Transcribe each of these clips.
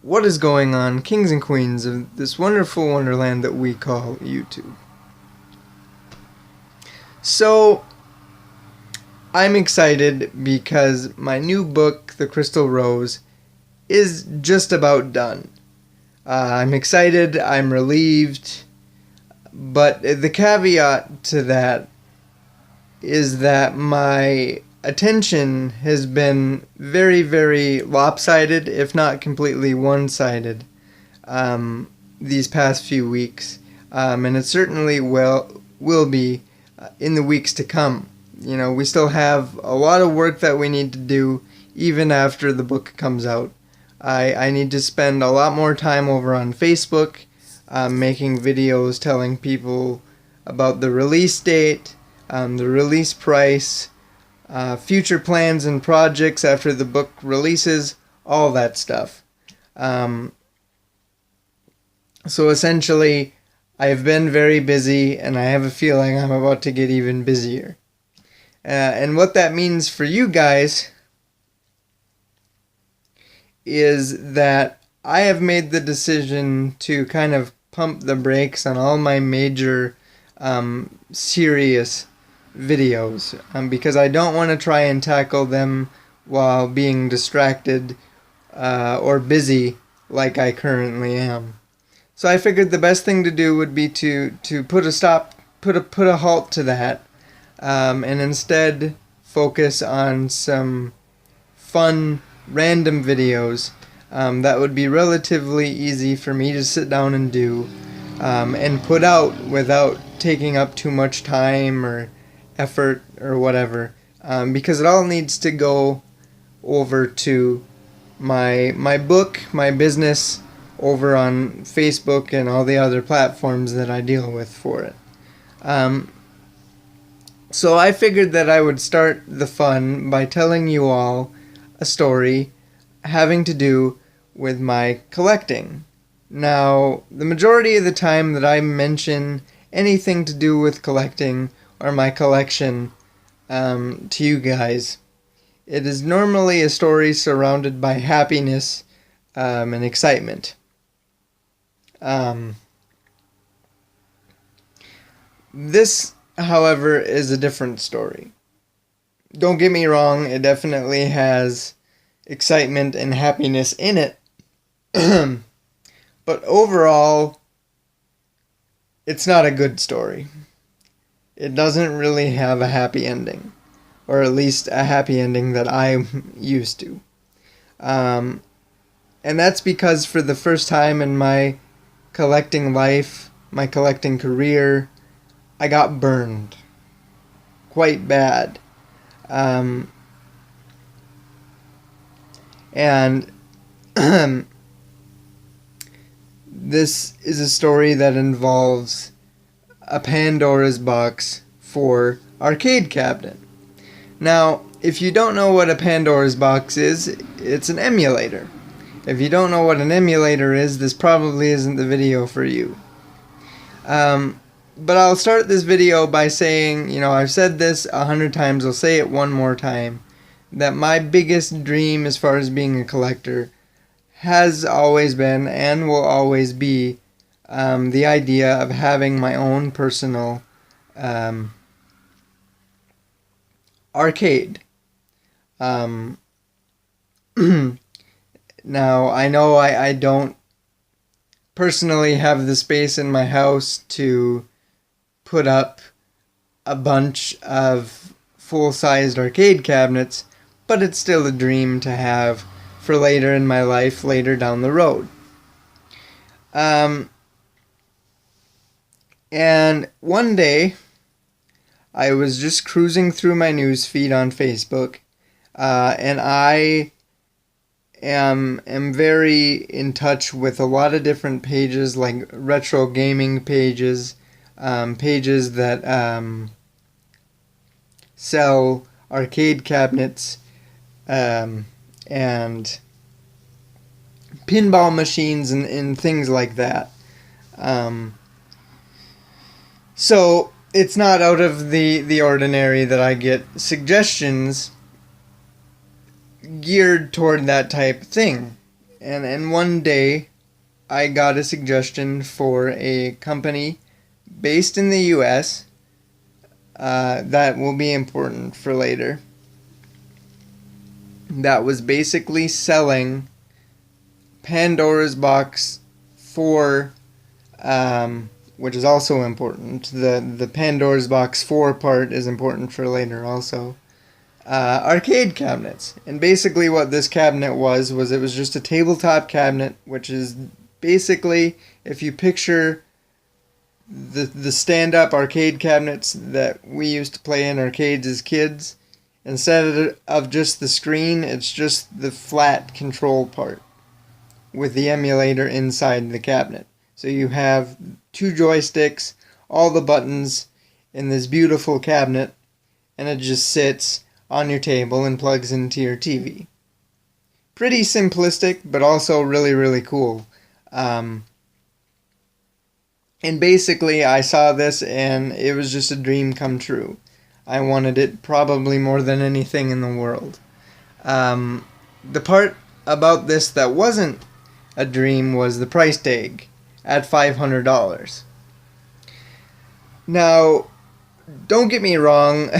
What is going on, kings and queens of this wonderful wonderland that we call YouTube? So, I'm excited because my new book, The Crystal Rose, is just about done. I'm excited, I'm relieved, but the caveat to that is that my attention has been very, very lopsided, if not completely one-sided, these past few weeks, and it certainly will be in the weeks to come. You know, we still have a lot of work that we need to do even after the book comes out. I need to spend a lot more time over on Facebook, making videos telling people about the release date, the release price, future plans and projects after the book releases, all that stuff. So essentially, I've been very busy, and I have a feeling I'm about to get even busier. And what that means for you guys is that I have made the decision to kind of pump the brakes on all my major serious videos, because I don't want to try and tackle them while being distracted or busy like I currently am. So I figured the best thing to do would be to put a halt to that, and instead focus on some fun random videos that would be relatively easy for me to sit down and do, and put out without taking up too much time or effort or whatever, because it all needs to go over to my book, my business, over on Facebook and all the other platforms that I deal with for it. So I figured that I would start the fun by telling you all a story having to do with my collecting. Now, the majority of the time that I mention anything to do with collecting or my collection to you guys, it is normally a story surrounded by happiness and excitement. This, however, is a different story. Don't get me wrong, it definitely has excitement and happiness in it. But overall, it's not a good story. It doesn't really have a happy ending, or at least a happy ending that I'm used to. And that's because for the first time in my collecting life, my collecting career, I got burned quite bad. And this is a story that involves a Pandora's box for arcade cabinet. Now, if you don't know what a Pandora's box is, it's an emulator. If you don't know what an emulator is, this probably isn't the video for you. But I'll start this video by saying, you know, I've said this 100 times, I'll say it one more time, that my biggest dream as far as being a collector has always been and will always be the idea of having my own personal arcade. Now, I know I don't personally have the space in my house to put up a bunch of full-sized arcade cabinets, but it's still a dream to have for later in my life, later down the road. And one day, I was just cruising through my news feed on Facebook, and I am very in touch with a lot of different pages, like retro gaming pages, pages that sell arcade cabinets, and pinball machines and things like that. So it's not out of the ordinary that I get suggestions geared toward that type of thing. And one day I got a suggestion for a company based in the US that will be important for later, that was basically selling Pandora's box for, which is also important. The Pandora's box 4 part is important for later also. Arcade cabinets. And basically what this cabinet was it was just a tabletop cabinet, which is basically, if you picture the stand-up arcade cabinets that we used to play in arcades as kids, instead of just the screen, it's just the flat control part with the emulator inside the cabinet. So you have 2 joysticks, all the buttons in this beautiful cabinet, and it just sits on your table and plugs into your TV. Pretty simplistic, but also really, really cool. And basically, I saw this and it was just a dream come true. I wanted it probably more than anything in the world. The part about this that wasn't a dream was the price tag at $500. Now, don't get me wrong,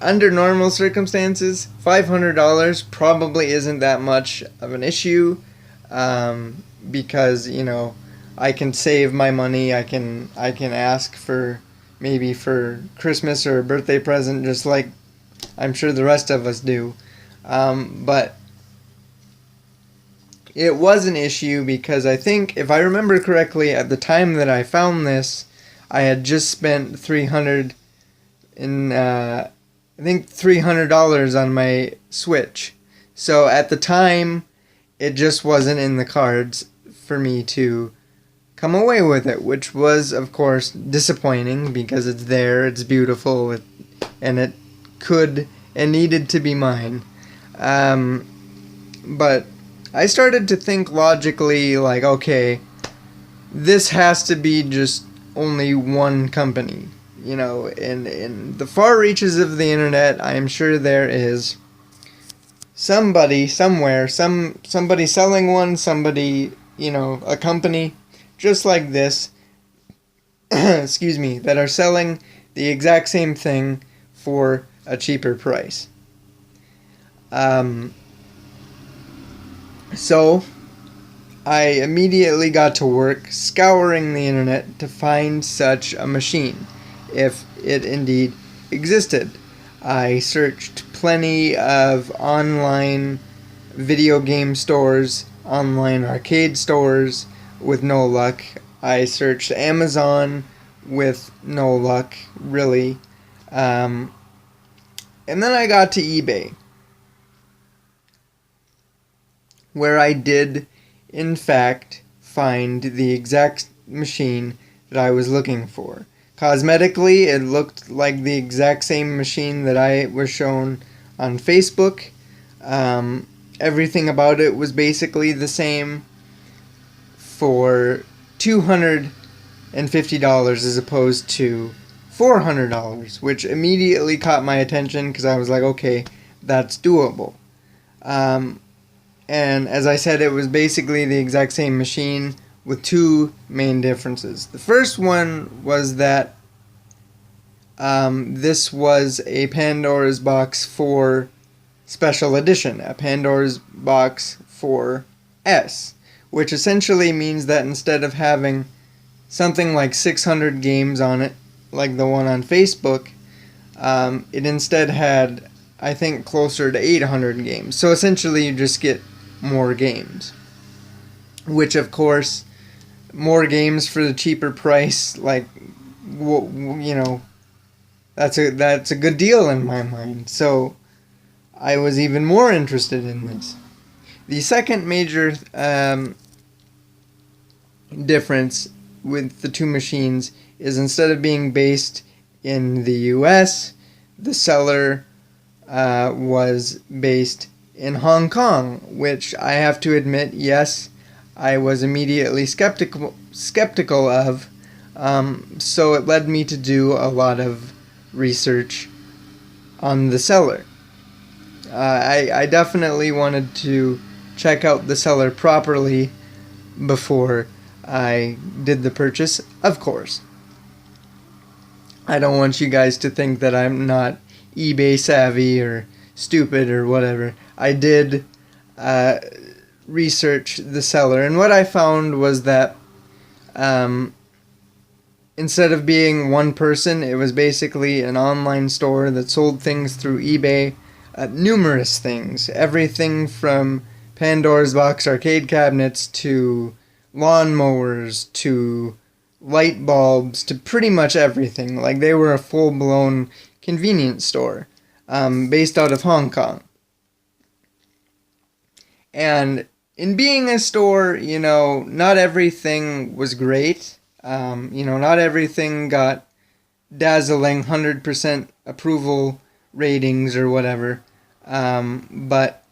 under normal circumstances, $500 probably isn't that much of an issue, because, you know, I can save my money, I can ask for, maybe for Christmas or a birthday present, just like I'm sure the rest of us do. But it was an issue because I think, if I remember correctly, at the time that I found this, I had just spent $300 on my Switch. So at the time, it just wasn't in the cards for me to come away with it, which was, of course, disappointing because it's there, it's beautiful, and it could and needed to be mine. But I started to think logically, like, okay, this has to be just only one company. You know, in the far reaches of the internet, I am sure there is somebody somewhere, somebody selling one, somebody, you know, a company just like this, excuse me, that are selling the exact same thing for a cheaper price. So I immediately got to work scouring the internet to find such a machine, if it indeed existed. I searched plenty of online video game stores, online arcade stores, with no luck. I searched Amazon with no luck, really. And then I got to eBay, where I did, in fact, find the exact machine that I was looking for. Cosmetically, it looked like the exact same machine that I was shown on Facebook. Everything about it was basically the same, for $250 as opposed to $400, which immediately caught my attention because I was like, okay, that's doable. And as I said, it was basically the exact same machine with 2 main differences. The first one was that this was a Pandora's Box 4 Special Edition, a Pandora's Box 4S, which essentially means that instead of having something like 600 games on it, like the one on Facebook, it instead had, I think, closer to 800 games. So essentially you just get more games, which of course, more games for the cheaper price, like, you know, that's a good deal in my mind. So I was even more interested in this. The second major difference with the 2 machines is, instead of being based in the US, the seller was based in Hong Kong, which I have to admit, yes, I was immediately skeptical of. So it led me to do a lot of research on the seller. I definitely wanted to check out the seller properly before I did the purchase, of course. I don't want you guys to think that I'm not eBay savvy or stupid or whatever. I did research the seller, and what I found was that instead of being one person, it was basically an online store that sold things through eBay. Numerous things. Everything from Pandora's box arcade cabinets to lawnmowers to light bulbs to pretty much everything. Like, they were a full-blown convenience store based out of Hong Kong. And in being a store, not everything was great. Not everything got dazzling 100% approval ratings or whatever. But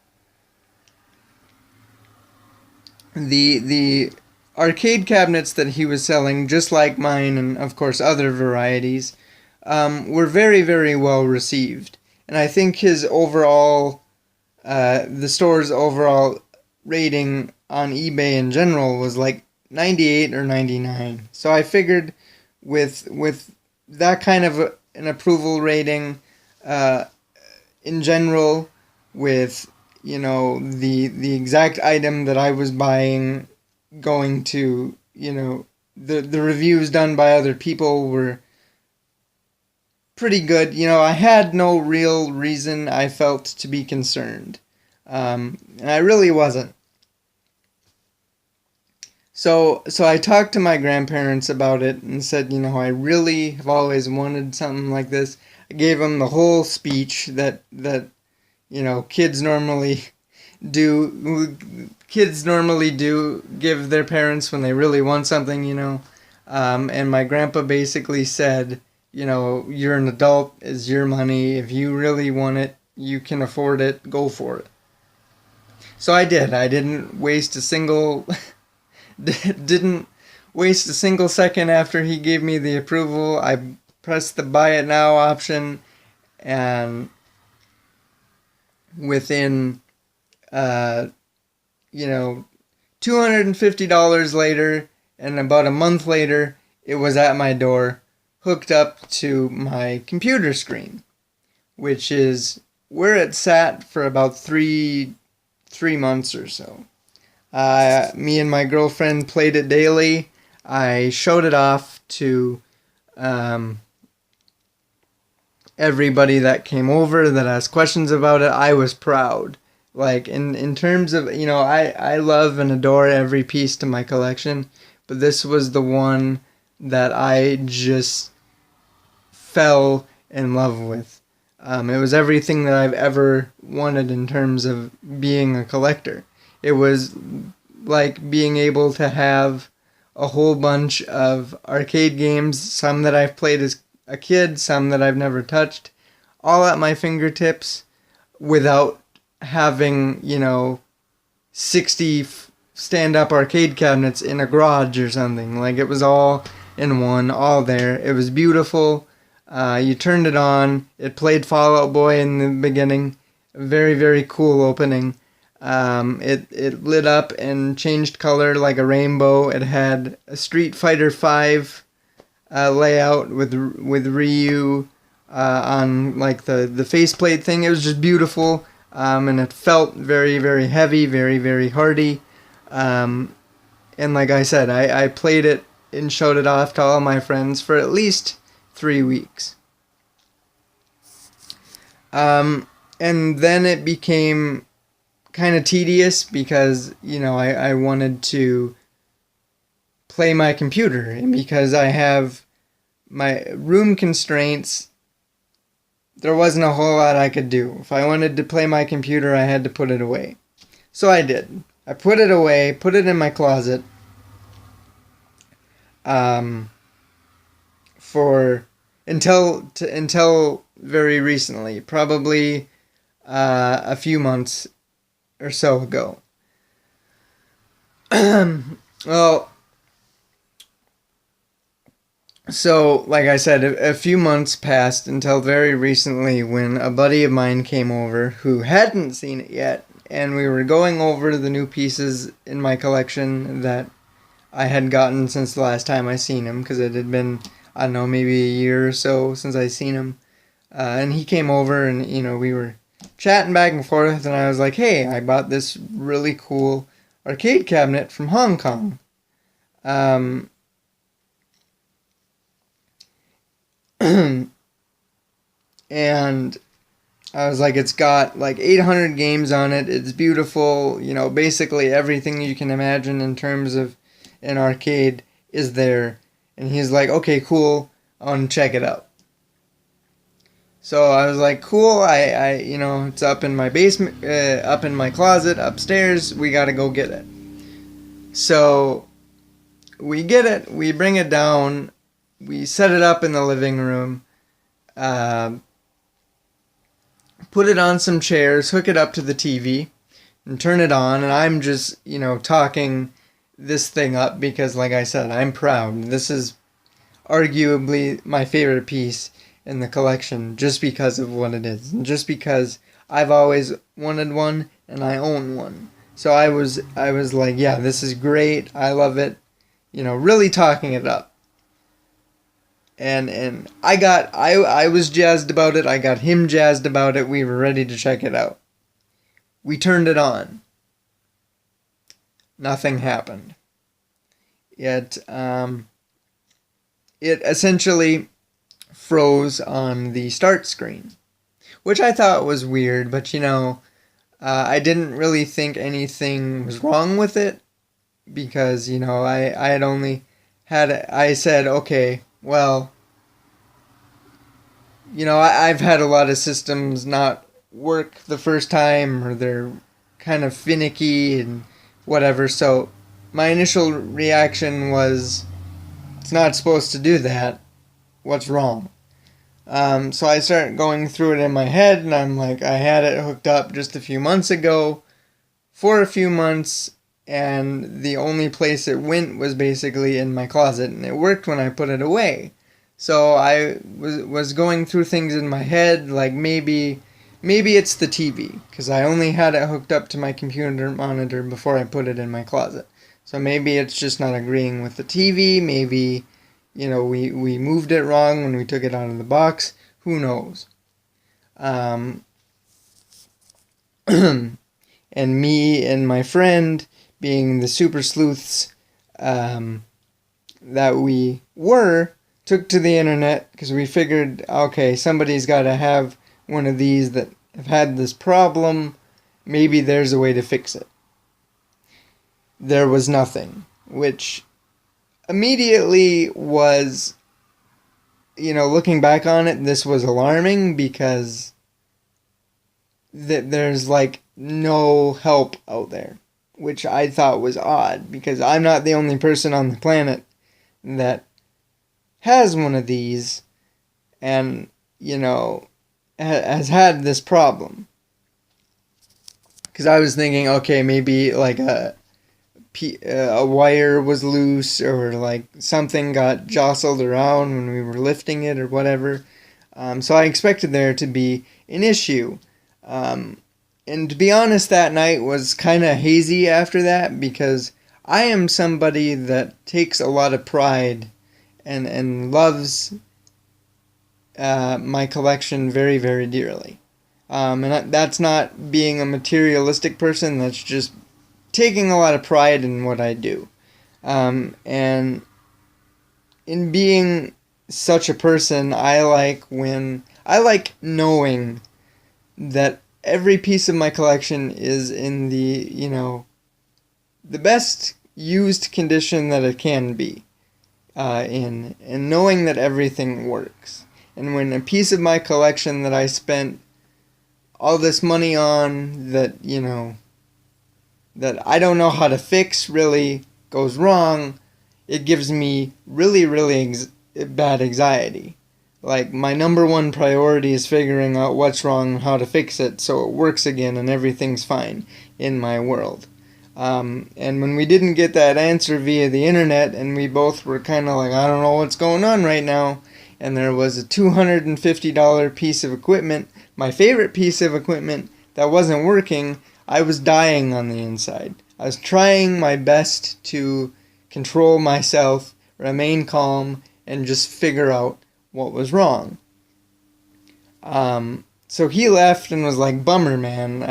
the arcade cabinets that he was selling, just like mine and of course other varieties, were very, very well received. And I think his overall, the store's overall rating on eBay in general was like 98 or 99. So I figured with that kind of an approval rating, in general, with the exact item that I was buying, going to the reviews done by other people were pretty good. I had no real reason, I felt, to be concerned, and I really wasn't. So I talked to my grandparents about it and said, I really have always wanted something like this. I gave them the whole speech that kids normally do. Kids normally do give their parents when they really want something, and my grandpa basically said, you're an adult, it's your money. If you really want it, you can afford it, go for it. So I did. I didn't waste a single second after he gave me the approval. I pressed the buy it now option, and within $250 later, and about a month later, it was at my door, hooked up to my computer screen, which is where it sat for about three months or so. Me and my girlfriend played it daily. I showed it off to everybody that came over that asked questions about it. I was proud. Like, in terms of, I love and adore every piece to my collection, but this was the one that I just fell in love with. It was everything that I've ever wanted in terms of being a collector. It was like being able to have a whole bunch of arcade games, some that I've played as a kid, some that I've never touched, all at my fingertips without having, 60 stand-up arcade cabinets in a garage or something. Like, it was all in one, all there. It was beautiful. You turned it on. It played Fall Out Boy in the beginning. Very, very cool opening. It lit up and changed color like a rainbow. It had a Street Fighter V layout with Ryu on like the faceplate thing. It was just beautiful, and it felt very, very heavy, very, very hardy. And like I said, I played it and showed it off to all my friends for at least 3 weeks. And then it became kind of tedious because, I wanted to play my computer, and because I have my room constraints, there wasn't a whole lot I could do. If I wanted to play my computer, I had to put it away. So I did. I put it away, put it in my closet, for until very recently, probably a few months or so ago. Well, so like I said, a few months passed until very recently when a buddy of mine came over who hadn't seen it yet, and we were going over the new pieces in my collection that I had gotten since the last time I seen him, because it had been, I don't know, maybe a year or so since I seen him. And he came over, and we were chatting back and forth, and I was like, "Hey, I bought this really cool arcade cabinet from Hong Kong." Um, and I was like, "It's got like 800 games on it. It's beautiful. Basically everything you can imagine in terms of an arcade is there." And he's like, "Okay, cool. I want to check it out." So I was like, "Cool. It's up in my basement, up in my closet upstairs. We got to go get it." So we get it. We bring it down. We set it up in the living room. Put it on some chairs, hook it up to the TV, and turn it on. And I'm just, talking this thing up because, like I said, I'm proud. This is arguably my favorite piece in the collection just because of what it is. And just because I've always wanted one and I own one. So I was like, yeah, this is great. I love it. Really talking it up. And I was jazzed about it. I got him jazzed about it. We were ready to check it out. We turned it on. Nothing happened. It essentially froze on the start screen, which I thought was weird, but I didn't really think anything was wrong with it because, I had only I said, okay, well, I've had a lot of systems not work the first time, or they're kind of finicky and whatever. So my initial reaction was, it's not supposed to do that. What's wrong? So I started going through it in my head, and I'm like, I had it hooked up just a few months ago for a few months, and the only place it went was basically in my closet, and it worked when I put it away. So I was going through things in my head, like maybe it's the TV, because I only had it hooked up to my computer monitor before I put it in my closet. So maybe it's just not agreeing with the TV, maybe, we moved it wrong when we took it out of the box, who knows. And me and my friend, being the super sleuths that we were, took to the internet because we figured, okay, somebody's got to have one of these that have had this problem. Maybe there's a way to fix it. There was nothing, which immediately was, looking back on it, this was alarming because there's like no help out there, which I thought was odd because I'm not the only person on the planet that has one of these and, has had this problem. Because I was thinking, okay, maybe like a wire was loose, or like something got jostled around when we were lifting it or whatever. So I expected there to be an issue. And to be honest, that night was kind of hazy after that because I am somebody that takes a lot of pride and loves my collection very, very dearly. And that's not being a materialistic person, that's just taking a lot of pride in what I do. And in being such a person, I like knowing that every piece of my collection is in the best used condition that it can be. And knowing that everything works. And when a piece of my collection that I spent all this money on that I don't know how to fix really goes wrong, it gives me really, really bad anxiety. Like, my number one priority is figuring out what's wrong and how to fix it so it works again and everything's fine in my world. And when we didn't get that answer via the internet, and we both were kind of like, I don't know what's going on right now, and there was a $250 piece of equipment, my favorite piece of equipment, that wasn't working, I was dying on the inside. I was trying my best to control myself, remain calm, and just figure out what was wrong. So he left and was like, bummer, man.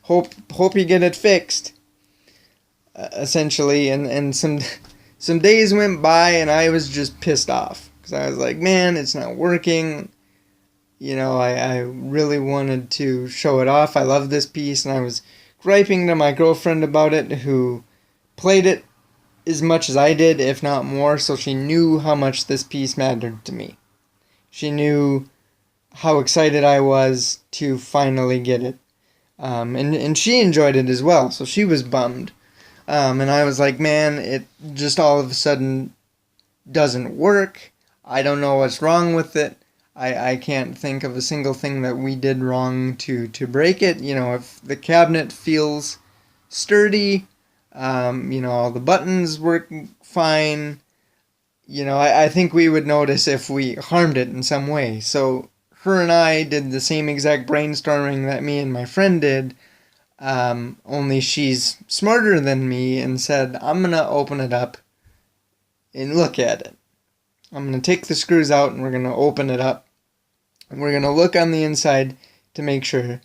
Hope you get it fixed. Essentially, and some days went by and I was just pissed off because I was like, man, it's not working. I really wanted to show it off. I love this piece, and I was griping to my girlfriend about it, who played it as much as I did, if not more, so she knew how much this piece mattered to me. She knew how excited I was to finally get it. And she enjoyed it as well, so she was bummed. And I was like, man, it just all of a sudden doesn't work. I don't know what's wrong with it. I can't think of a single thing that we did wrong to break it. If the cabinet feels sturdy, all the buttons work fine, I think we would notice if we harmed it in some way. So her and I did the same exact brainstorming that me and my friend did, only she's smarter than me and said, I'm going to open it up and look at it. I'm going to take the screws out and we're going to open it up. And we're going to look on the inside to make sure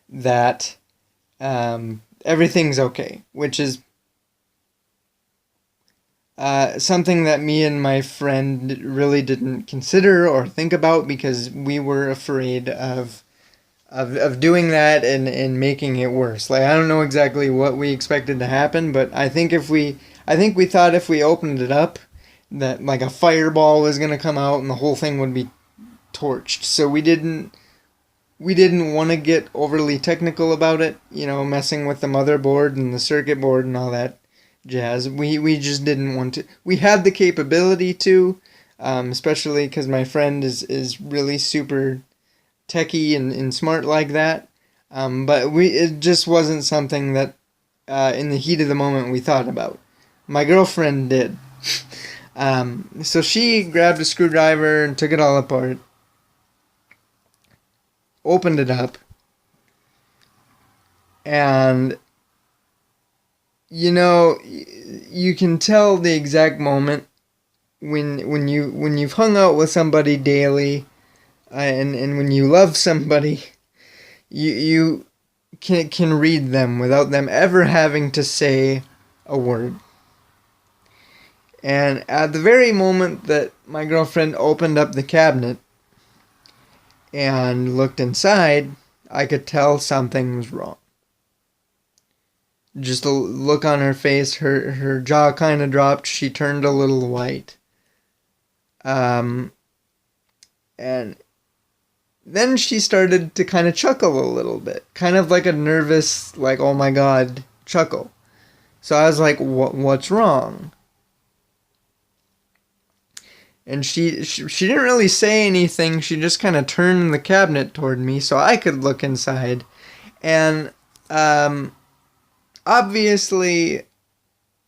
that everything's okay, which is something that me and my friend really didn't consider or think about because we were afraid of doing that and making it worse. Like, I don't know exactly what we expected to happen, but I think we thought if we opened it up, that like a fireball was gonna come out and the whole thing would be torched. So we didn't want to get overly technical about it, messing with the motherboard and the circuit board and all that jazz. We just didn't want to. We had the capability to, especially because my friend is really super techie and smart like that. But it just wasn't something that in the heat of the moment we thought about. My girlfriend did. So she grabbed a screwdriver and took it all apart, opened it up, and you can tell the exact moment when you've hung out with somebody daily, and when you love somebody, you can read them without them ever having to say a word. And at the very moment that my girlfriend opened up the cabinet and looked inside, I could tell something was wrong. Just a look on her face, her jaw kind of dropped, she turned a little white. And then she started to kind of chuckle a little bit, kind of like a nervous, like, oh my god, chuckle. So I was like, what's wrong? And she didn't really say anything. She just kind of turned the cabinet toward me so I could look inside. And obviously,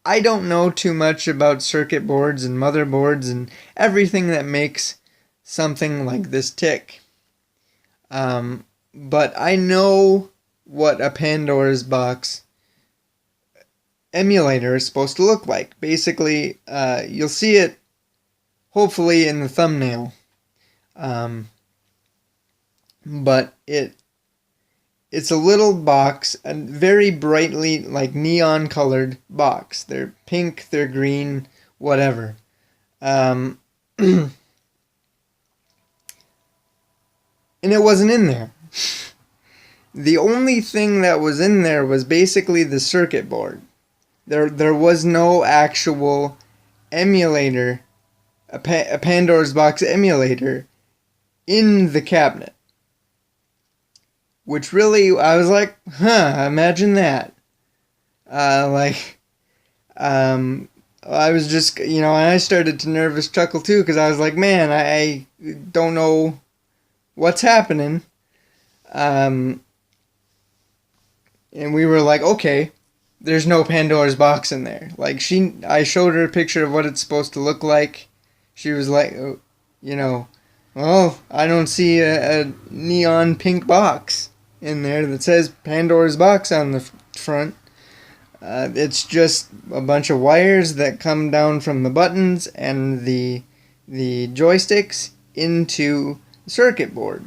I don't know too much about circuit boards and motherboards and everything that makes something like this tick. But I know what a Pandora's box emulator is supposed to look like. Basically, you'll see it hopefully in the thumbnail. But it's a little box, a very brightly, like, neon colored box. They're pink, they're green, whatever. And it wasn't in there. The only thing that was in there was basically the circuit board. There was no actual emulator, a Pandora's box emulator, in the cabinet. Which really, I was like, imagine that. I was just, and I started to nervous chuckle too, because I was like, man, I don't know what's happening. And we were like, okay, there's no Pandora's box in there. Like, I showed her a picture of what it's supposed to look like. She was like, well, I don't see a neon pink box. in there that says Pandora's box on the front. It's just a bunch of wires that come down from the buttons and the joysticks into the circuit board.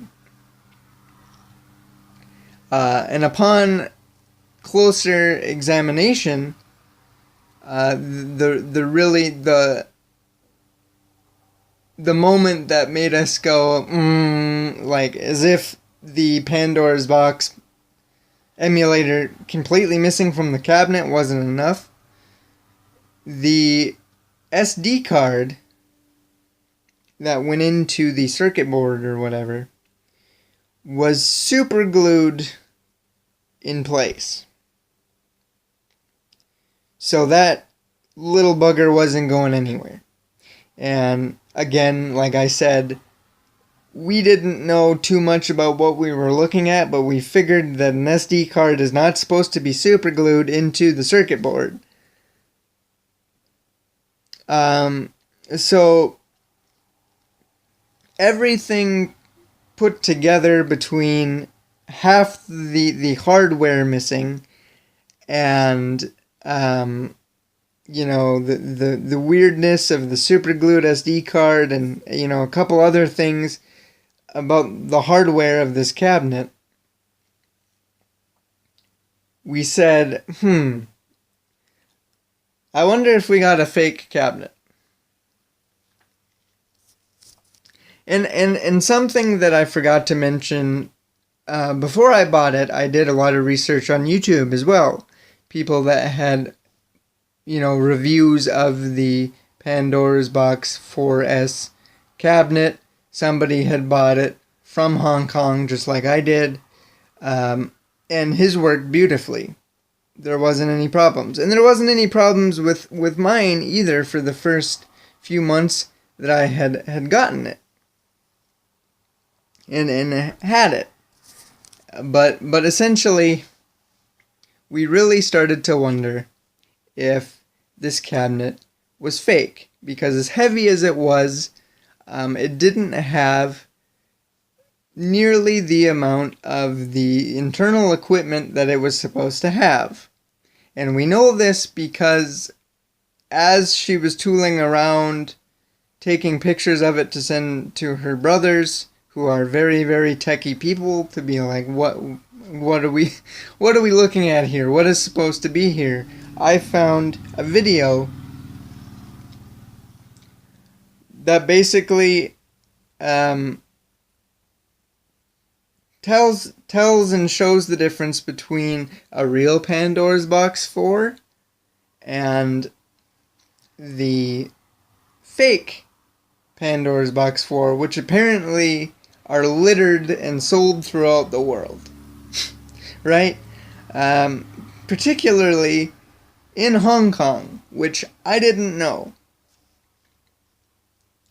And upon closer examination, the moment that made us go, like as if the Pandora's box emulator completely missing from the cabinet wasn't enough, the SD card that went into the circuit board or whatever was super glued in place. So that little bugger wasn't going anywhere. And again, like I said, we didn't know too much about what we were looking at, but we figured that an SD card is not supposed to be super glued into the circuit board. So everything put together between half the hardware missing and the weirdness of the super glued SD card and a couple other things about the hardware of this cabinet, we said, I wonder if we got a fake cabinet. And something that I forgot to mention, before I bought it, I did a lot of research on YouTube as well. People that had, reviews of the Pandora's Box 4S cabinet. Somebody had bought it from Hong Kong, just like I did, and his worked beautifully. There wasn't any problems. And there wasn't any problems with mine either for the first few months that I had gotten it and had it. But essentially, we really started to wonder if this cabinet was fake, because as heavy as it was, it didn't have nearly the amount of the internal equipment that it was supposed to have. And we know this because as she was tooling around, taking pictures of it to send to her brothers, who are very, very techie people, to be like, what are we looking at here? What is supposed to be here? I found a video that basically tells and shows the difference between a real Pandora's Box 4 and the fake Pandora's Box 4, which apparently are littered and sold throughout the world. Right? Particularly in Hong Kong, which I didn't know.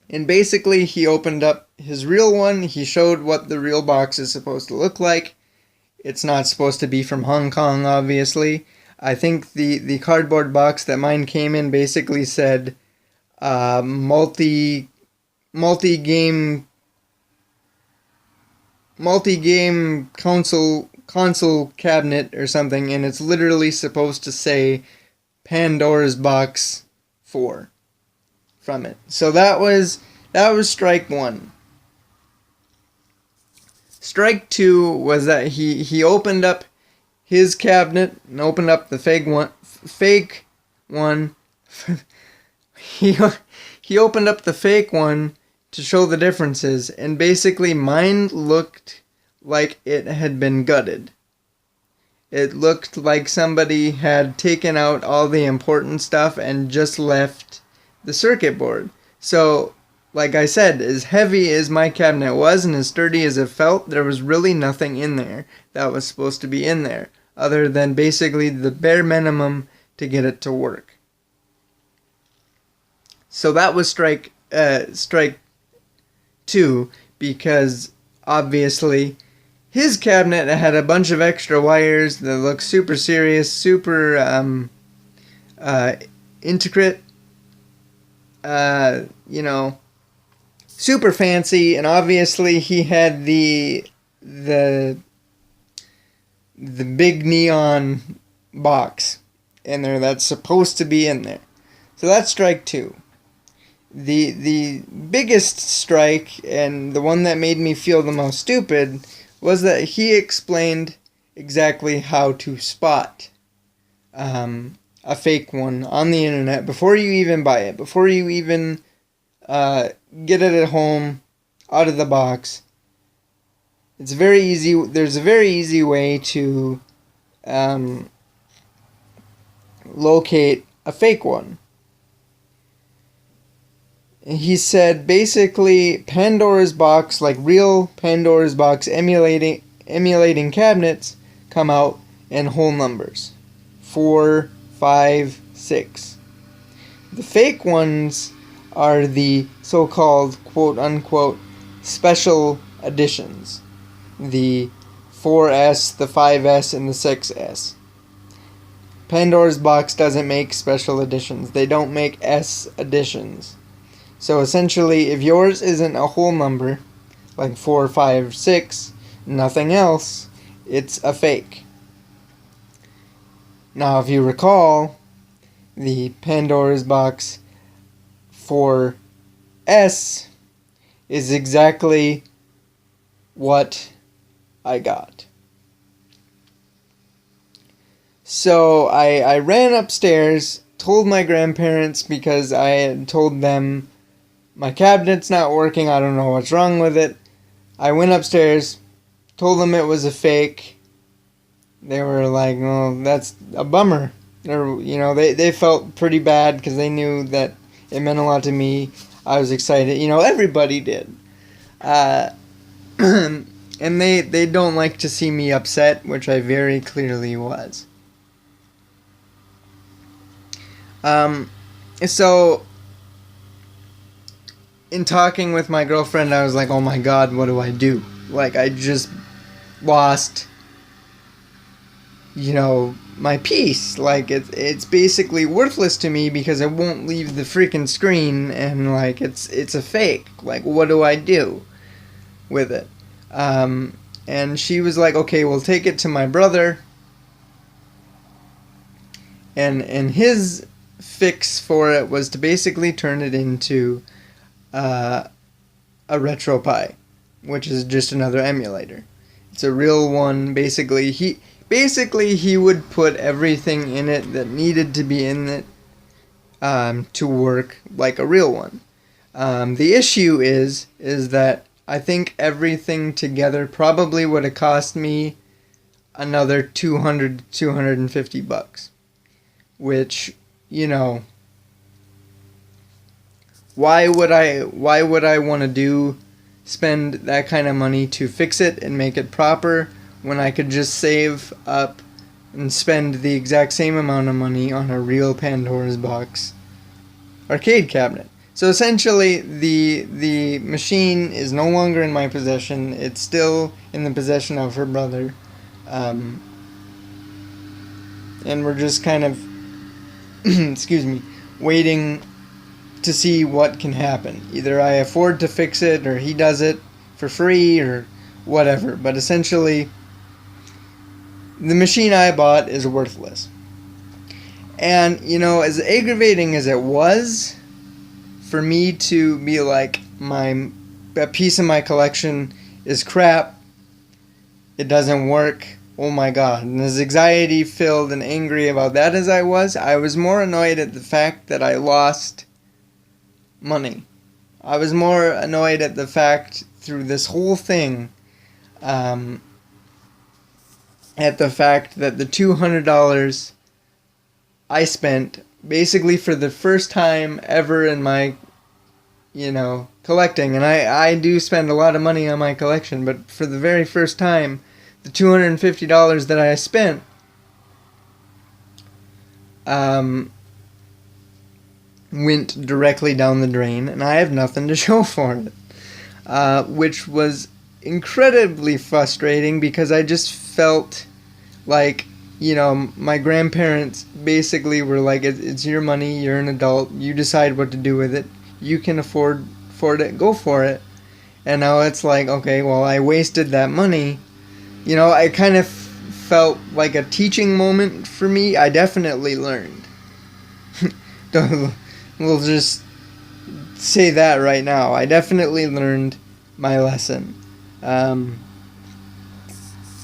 And basically, he opened up his real one. He showed what the real box is supposed to look like. It's not supposed to be from Hong Kong, obviously. I think the cardboard box that mine came in basically said multi-game console cabinet or something, and it's literally supposed to say Pandora's Box 4 from it. So that was strike one. Strike two was that he opened up his cabinet and opened up the fake one. He opened up the fake one to show the differences, and basically mine looked like it had been gutted. It looked like somebody had taken out all the important stuff and just left the circuit board. So, like I said, as heavy as my cabinet was and as sturdy as it felt, there was really nothing in there that was supposed to be in there, other than basically the bare minimum to get it to work. So that was strike two, because obviously his cabinet had a bunch of extra wires that looked super serious, super intricate, super fancy, and obviously he had the the big neon box in there that's supposed to be in there. So that's strike two. The biggest strike, and the one that made me feel the most stupid, was that he explained exactly how to spot a fake one on the internet before you even buy it, before you even get it at home out of the box. It's very easy. There's a very easy way to locate a fake one. He said basically Pandora's box, like real Pandora's box emulating cabinets, come out in whole numbers. 4, 5, 6. The fake ones are the so-called quote-unquote special editions. The 4S, the 5S, and the 6S. Pandora's box doesn't make special editions. They don't make S editions. So essentially, if yours isn't a whole number, like 4, 5, 6, nothing else, it's a fake. Now, if you recall, the Pandora's box 4S is exactly what I got. So I ran upstairs, told my grandparents because I had told them my cabinet's not working, I don't know what's wrong with it. I went upstairs, told them it was a fake. They were like, "Oh, that's a bummer." They felt pretty bad because they knew that it meant a lot to me. I was excited. Everybody did. And they don't like to see me upset, which I very clearly was. So in talking with my girlfriend, I was like, oh my god, what do I do? Like, I just lost, my peace. Like, it's basically worthless to me because it won't leave the freaking screen, and, like, it's a fake. Like, what do I do with it? And she was like, okay, we'll take it to my brother. And his fix for it was to basically turn it into a RetroPie, which is just another emulator. It's a real one. Basically he would put everything in it that needed to be in it to work like a real one. The issue is that I think everything together probably would have cost me another $200 to $250, which, why would I want to spend that kind of money to fix it and make it proper when I could just save up and spend the exact same amount of money on a real Pandora's box arcade cabinet? So essentially, the machine is no longer in my possession. It's still in the possession of her brother. And we're just kind of, waiting to see what can happen. Either I afford to fix it, or he does it for free, or whatever. But essentially, the machine I bought is worthless. And, as aggravating as it was for me to be like, a piece of my collection is crap, it doesn't work, oh my god. And as anxiety-filled and angry about that as I was more annoyed at the fact that I lost money. I was more annoyed at the fact, through this whole thing, at the fact that the $200 I spent, basically for the first time ever in my, collecting, and I do spend a lot of money on my collection, but for the very first time, the $250 that I spent, went directly down the drain, and I have nothing to show for it, which was incredibly frustrating because I just felt like, my grandparents basically were like, it's your money, you're an adult, you decide what to do with it, you can afford it, go for it. And now it's like, okay, well, I wasted that money. I kind of felt like a teaching moment for me, I definitely learned. We'll just say that right now. I definitely learned my lesson. And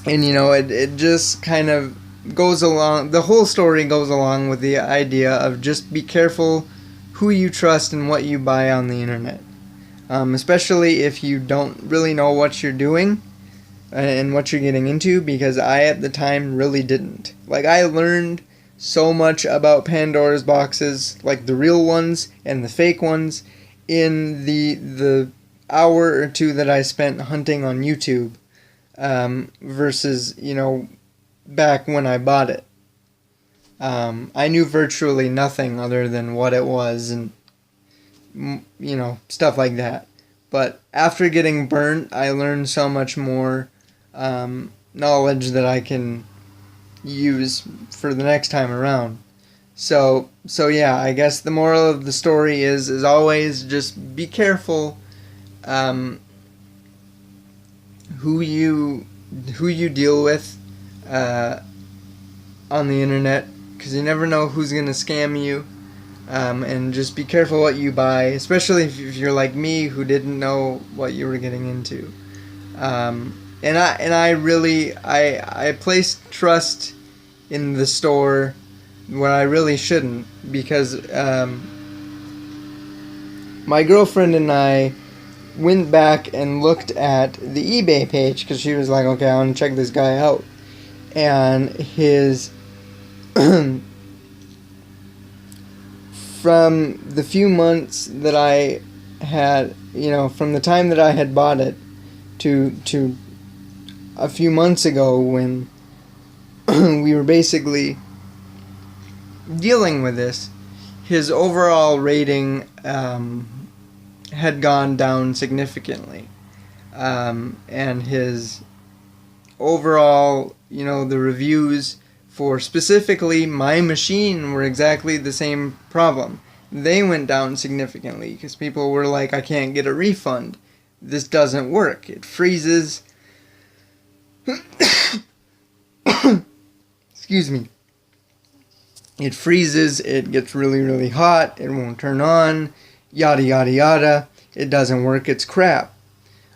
it just kind of goes along, the whole story goes along with the idea of just be careful who you trust and what you buy on the internet. Especially if you don't really know what you're doing and what you're getting into, because I at the time really didn't. Like, I learned so much about Pandora's boxes, like the real ones and the fake ones, in the hour or two that I spent hunting on YouTube, versus, back when I bought it. I knew virtually nothing other than what it was and, stuff like that. But after getting burnt, I learned so much more knowledge that I can use for the next time around. So yeah, I guess the moral of the story is always just be careful who you deal with on the internet, because you never know who's going to scam you. And just be careful what you buy, especially if you're like me, who didn't know what you were getting into. And I really placed trust in the store where I really shouldn't, because my girlfriend and I went back and looked at the eBay page, because she was like, okay, I want to check this guy out. And his from the few months that I had, from the time that I had bought it to a few months ago, when we were basically dealing with this, his overall rating had gone down significantly. And his overall, the reviews for specifically my machine were exactly the same problem. They went down significantly because people were like, I can't get a refund. This doesn't work. It freezes. Excuse me. It freezes, it gets really, really hot, it won't turn on, yada, yada, yada. It doesn't work, it's crap.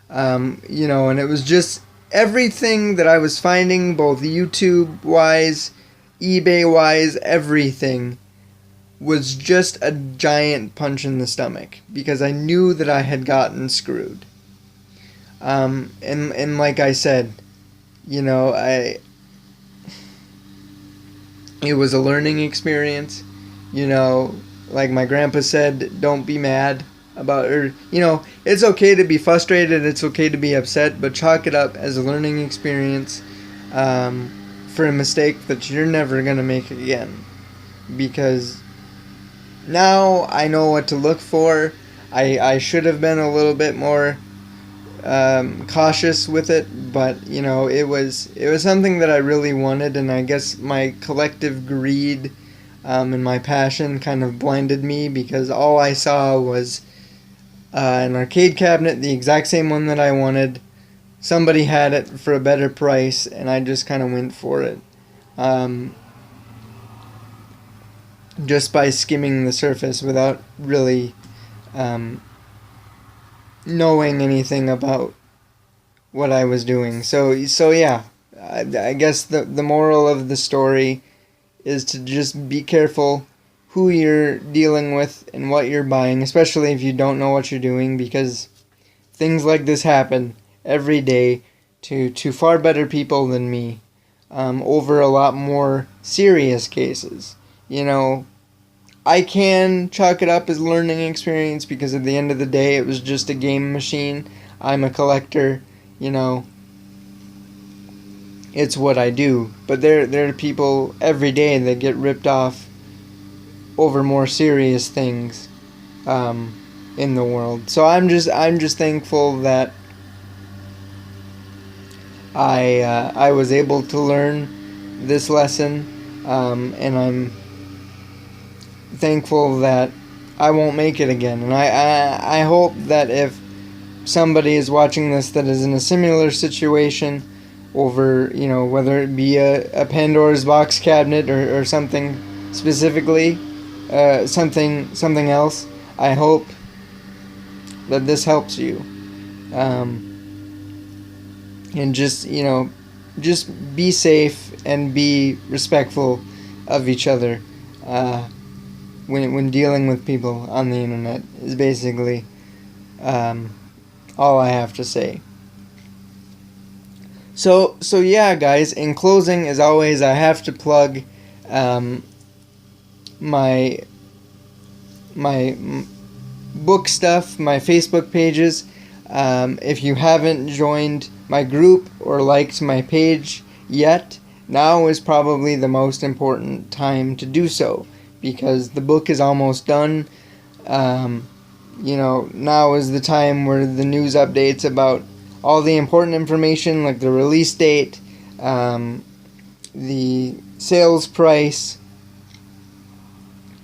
And it was just everything that I was finding, both YouTube-wise, eBay-wise, everything, was just a giant punch in the stomach, because I knew that I had gotten screwed. And like I said, it was a learning experience. Like my grandpa said, don't be mad about it. It's okay to be frustrated, it's okay to be upset, but chalk it up as a learning experience for a mistake that you're never going to make again. Because now I know what to look for. I should have been a little bit more cautious with it, but it was something that I really wanted, and I guess my collective greed and my passion kind of blinded me, because all I saw was an arcade cabinet, the exact same one that I wanted. Somebody had it for a better price, and I just kind of went for it, just by skimming the surface without really knowing anything about what I was doing. So yeah, I guess the moral of the story is to just be careful who you're dealing with and what you're buying, especially if you don't know what you're doing, because things like this happen every day to far better people than me, over a lot more serious cases. I can chalk it up as a learning experience, because at the end of the day it was just a game machine. I'm a collector, it's what I do. But there are people every day that get ripped off over more serious things in the world. So I'm just thankful that I was able to learn this lesson, and I'm thankful that I won't make it again. And I hope that if somebody is watching this that is in a similar situation, over, whether it be a Pandora's box cabinet or something specifically, something else. I hope that this helps you. And just be safe and be respectful of each other when dealing with people on the internet is basically all I have to say. So yeah, guys, in closing, as always, I have to plug my book stuff, my Facebook pages. If you haven't joined my group or liked my page yet, now is probably the most important time to do so, because the book is almost done. Now is the time where the news updates about all the important information, like the release date, the sales price,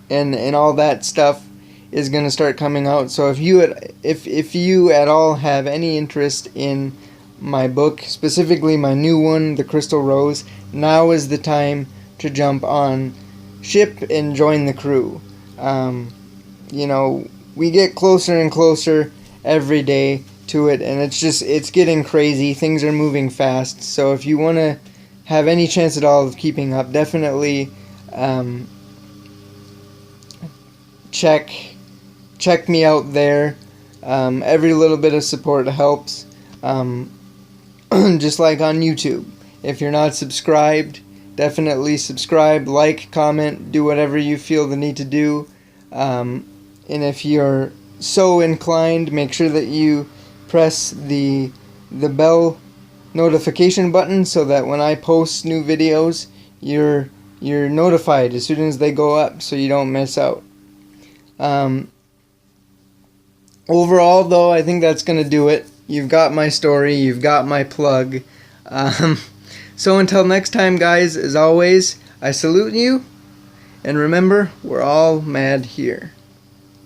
and all that stuff is going to start coming out. So if you at all have any interest in my book, specifically my new one, The Crystal Rose, now is the time to jump on ship and join the crew. We get closer and closer every day to it, and it's getting crazy. Things are moving fast. So if you want to have any chance at all of keeping up, definitely check me out there. Every little bit of support helps. Just like on YouTube. If you're not subscribed, definitely subscribe, like, comment, do whatever you feel the need to do. And if you're so inclined, make sure that you press the bell notification button so that when I post new videos, you're notified as soon as they go up, so you don't miss out. Overall, though, I think that's going to do it. You've got my story, you've got my plug. So until next time, guys, as always, I salute you, and remember, we're all mad here.